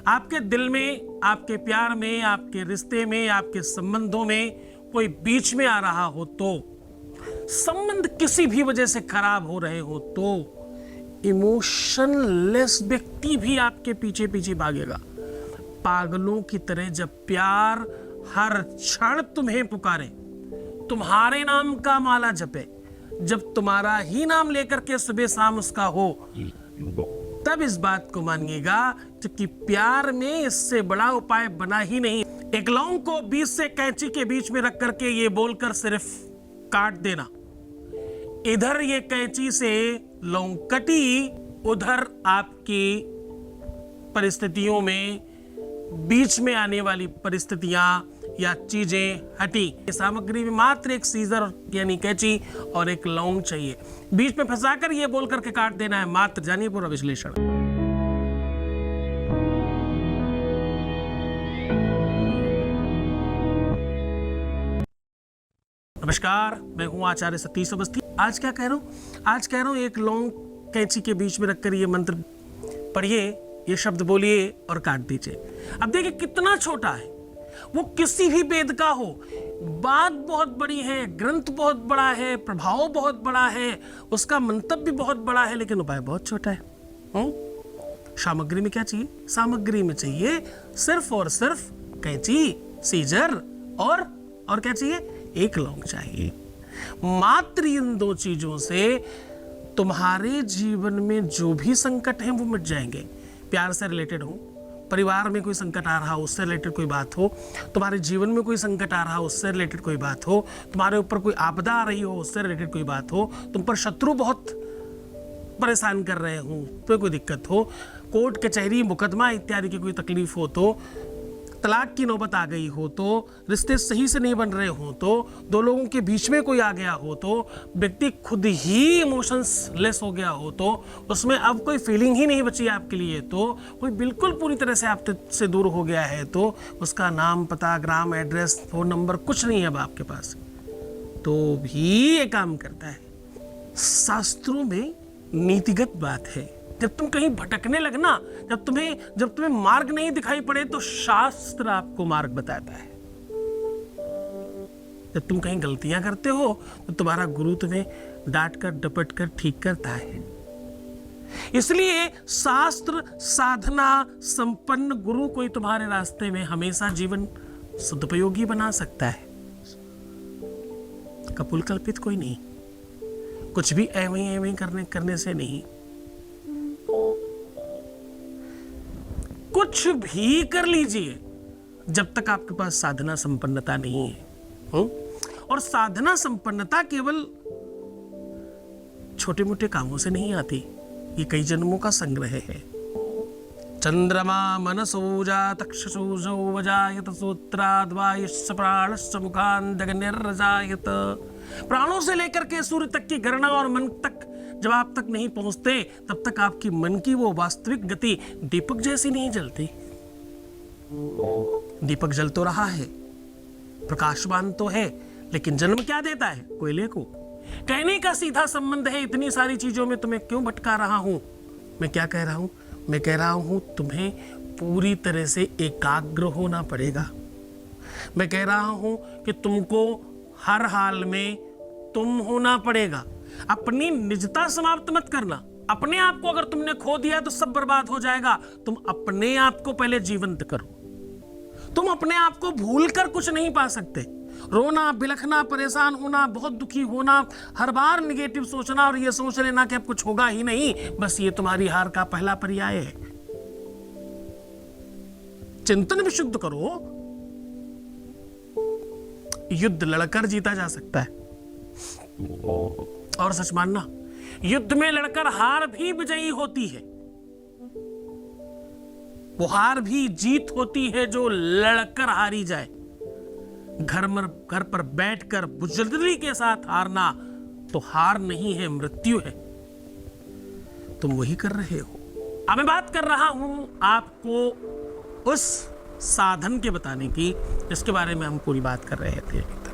आपके दिल में, आपके प्यार में, आपके रिश्ते में, आपके संबंधों में कोई बीच में आ रहा हो तो, संबंध किसी भी वजह से खराब हो रहे हो तो, इमोशनलेस व्यक्ति भी आपके पीछे पीछे भागेगा। पागलों की तरह जब प्यार हर क्षण तुम्हें पुकारे, तुम्हारे नाम का माला जपे, जब तुम्हारा ही नाम लेकर के सुबह शाम उसका हो, तब इस बात को मानिएगा कि प्यार में इससे बड़ा उपाय बना ही नहीं। एक लौंग को 20 से कैंची के बीच में रख करके ये बोलकर सिर्फ काट देना, इधर ये कैंची से लौंग कटी, उधर आपकी परिस्थितियों में बीच में आने वाली परिस्थितियां या चीजें हटी। सामग्री में मात्र एक सीजर यानी कैंची और एक लौंग चाहिए, बीच में फंसाकर ये बोल करके काट देना है मात्र। जानिए पूरा विश्लेषण। नमस्कार, मैं हूं आचार्य सतीश अवस्थी। आज क्या कह रहा हूं? आज कह रहा हूं एक लौंग कैंची के बीच में रखकर ये मंत्र पढ़िए, ये शब्द बोलिए और काट दीजिए। अब देखिए कितना छोटा है, वो किसी भी वेद का हो, बात बहुत बड़ी है, ग्रंथ बहुत बड़ा है, प्रभाव बहुत बड़ा है, उसका मंतव्य बहुत बड़ा है, लेकिन उपाय बहुत छोटा है। सामग्री में क्या चाहिए? सामग्री में चाहिए सिर्फ और सिर्फ कैंची, सीजर और क्या चाहिए? एक लौंग चाहिए। मात्र इन दो चीजों से तुम्हारे जीवन में जो भी संकट है वो मिट जाएंगे। प्यार से रिलेटेड हो, परिवार में कोई संकट आ रहा हो उससे रिलेटेड कोई बात हो, तुम्हारे जीवन में कोई संकट आ रहा हो उससे रिलेटेड कोई बात हो, तुम्हारे ऊपर कोई आपदा आ रही हो उससे रिलेटेड कोई बात हो, तुम पर शत्रु बहुत परेशान कर रहे हो, तो कोई दिक्कत हो, कोर्ट कचहरी मुकदमा इत्यादि की कोई तकलीफ हो तो, तलाक की नौबत आ गई हो तो, रिश्ते सही से नहीं बन रहे हो तो, दो लोगों के बीच में कोई आ गया हो तो, व्यक्ति खुद ही इमोशंस लेस हो गया हो तो, उसमें अब कोई फीलिंग ही नहीं बची आपके लिए तो, कोई बिल्कुल पूरी तरह से आपसे दूर हो गया है तो, उसका नाम, पता, ग्राम, एड्रेस, फोन नंबर कुछ नहीं है अब आपके पास, तो भी ये काम करता है। शास्त्रों में नीतिगत बात है, जब तुम कहीं भटकने लगना, जब तुम्हें मार्ग नहीं दिखाई पड़े तो शास्त्र आपको मार्ग बताता है। जब तुम कहीं गलतियां करते हो तो तुम्हारा गुरु तुम्हें डांट कर डपट कर ठीक करता है। इसलिए शास्त्र साधना संपन्न गुरु कोई तुम्हारे रास्ते में हमेशा जीवन सदुपयोगी बना सकता है। कपूल कल्पित कोई नहीं, कुछ भी एवं करने से नहीं, कुछ भी कर लीजिए जब तक आपके पास साधना संपन्नता नहीं है। और साधना संपन्नता केवल छोटे मोटे कामों से नहीं आती, ये कई जन्मों का संग्रह है। चंद्रमा मनसो जात तक्षसुषो वजायत सूत्राद्वायुश्च प्राणश्च मुखान्दग्निर्जायत। प्राणों से लेकर के सूर्य तक की गणना और मन तक जब आप तक नहीं पहुंचते तब तक आपकी मन की वो वास्तविक गति दीपक जैसी नहीं जलती। दीपक जल तो रहा है, प्रकाशवान तो है, लेकिन जन्म क्या देता है? कोयले को। कहने का सीधा संबंध है, इतनी सारी चीजों में तुम्हें क्यों भटका रहा हूं? मैं क्या कह रहा हूं? मैं कह रहा हूं तुम्हें पूरी तरह से एकाग्र होना पड़ेगा। मैं कह रहा हूं कि तुमको हर हाल में तुम होना पड़ेगा। अपनी निजता समाप्त मत करना। अपने आप को अगर तुमने खो दिया तो सब बर्बाद हो जाएगा। तुम अपने आप को पहले जीवंत करो। तुम अपने आप को भूल कर कुछ नहीं पा सकते। रोना, बिलखना, परेशान होना, बहुत दुखी होना, हर बार निगेटिव सोचना और ये सोच लेना कि अब कुछ होगा ही नहीं, बस ये तुम्हारी हार का पहला पर्याय है। चिंतन विशुद्ध करो। युद्ध लड़कर जीता जा सकता है, और सच मानना, युद्ध में लड़कर हार भी विजयी होती है। वो हार भी जीत होती है जो लड़कर हारी जाए। घर पर बैठकर बुजदिली के साथ हारना तो हार नहीं है, मृत्यु है। तुम वही कर रहे हो। अब मैं बात कर रहा हूं आपको उस साधन के बताने की जिसके बारे में हम पूरी बात कर रहे थे अभी तक।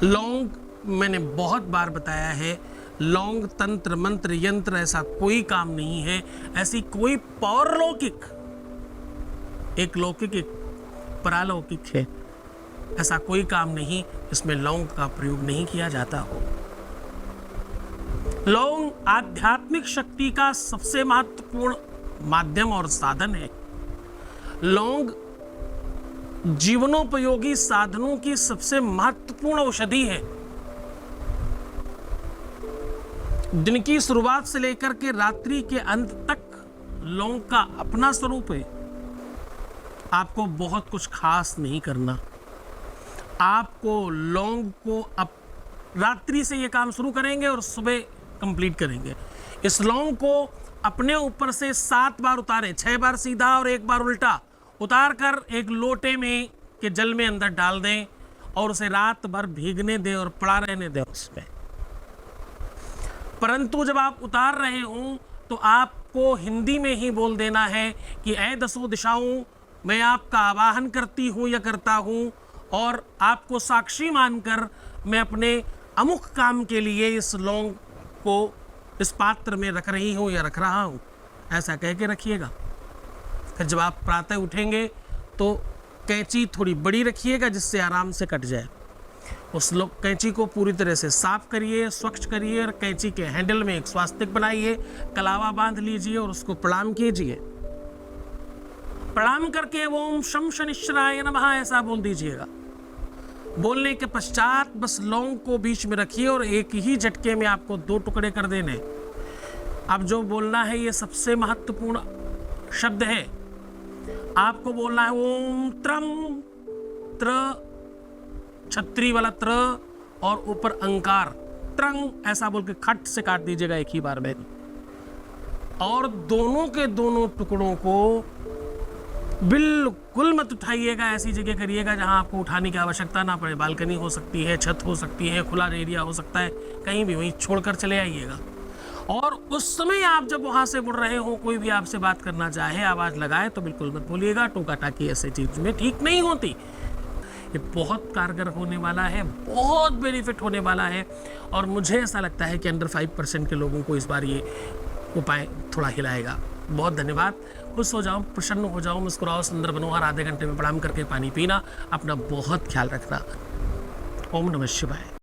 लौंग मैंने बहुत बार बताया है, लौंग तंत्र मंत्र यंत्र ऐसा कोई काम नहीं है, ऐसी कोई पौरलौकिक एक लौकिक एक परालौकिक है। ऐसा कोई काम नहीं जिसमें लौंग का प्रयोग नहीं किया जाता हो। लौंग आध्यात्मिक शक्ति का सबसे महत्वपूर्ण माध्यम और साधन है। लौंग जीवनोपयोगी साधनों की सबसे महत्वपूर्ण औषधि है। दिन की शुरुआत से लेकर के रात्रि के अंत तक लौंग का अपना स्वरूप है। आपको बहुत कुछ खास नहीं करना। आपको लौंग को अब रात्रि से ये काम शुरू करेंगे और सुबह कंप्लीट करेंगे। इस लौंग को अपने ऊपर से 7 बार उतारें, 6 बार सीधा और 1 बार उल्टा उतार कर एक लोटे में के जल में अंदर डाल दें और उसे रात भर भीगने दें और पड़ा रहने दें उसमें। परंतु जब आप उतार रहे हों तो आपको हिंदी में ही बोल देना है कि ऐ दसों दिशाओं, मैं आपका आवाहन करती हूँ या करता हूँ और आपको साक्षी मानकर मैं अपने अमुक काम के लिए इस लौंग को इस पात्र में रख रही हूँ या रख रहा हूँ। ऐसा कह के रखिएगा। फिर जब आप प्रातः उठेंगे तो कैंची थोड़ी बड़ी रखिएगा जिससे आराम से कट जाए। उस कैंची को पूरी तरह से साफ करिए, स्वच्छ करिए और कैंची के हैंडल में एक स्वास्तिक बनाइए, कलावा बांध लीजिए और उसको प्रणाम कीजिए। प्रणाम करके ओम शम शनिश्चराय नमः ऐसा बोल दीजिएगा। बोलने के पश्चात बस लौंग को बीच में रखिए और एक ही झटके में आपको 2 टुकड़े कर देने। अब जो बोलना है ये सबसे महत्वपूर्ण शब्द है। आपको बोलना है ओम त्रम, त्र छत्री वाला त्र और ऊपर अंकार त्रंग ऐसा बोल के खट से काट दीजिएगा एक ही बार में। और दोनों के दोनों टुकड़ों को बिल्कुल मत उठाइएगा। ऐसी जगह करिएगा जहां आपको उठाने की आवश्यकता ना पड़े। बालकनी हो सकती है, छत हो सकती है, खुला एरिया हो सकता है, कहीं भी वहीं छोड़कर चले आइएगा। और उस समय आप जब वहां से मुड़ रहे हो, कोई भी आपसे बात करना चाहे, आवाज लगाए तो बिल्कुल मत बोलिएगा। टोका टाकी ऐसी चीज में ठीक नहीं होती। ये बहुत कारगर होने वाला है, बहुत बेनिफिट होने वाला है और मुझे ऐसा लगता है कि अंडर 5% के लोगों को इस बार ये उपाय थोड़ा हिलाएगा। बहुत धन्यवाद। खुश हो जाओ, प्रसन्न हो जाओ, मुस्कुराओ, सुंदर बनो। हर आधे घंटे में प्रणाम करके पानी पीना। अपना बहुत ख्याल रखना। ओम नमः शिवाय।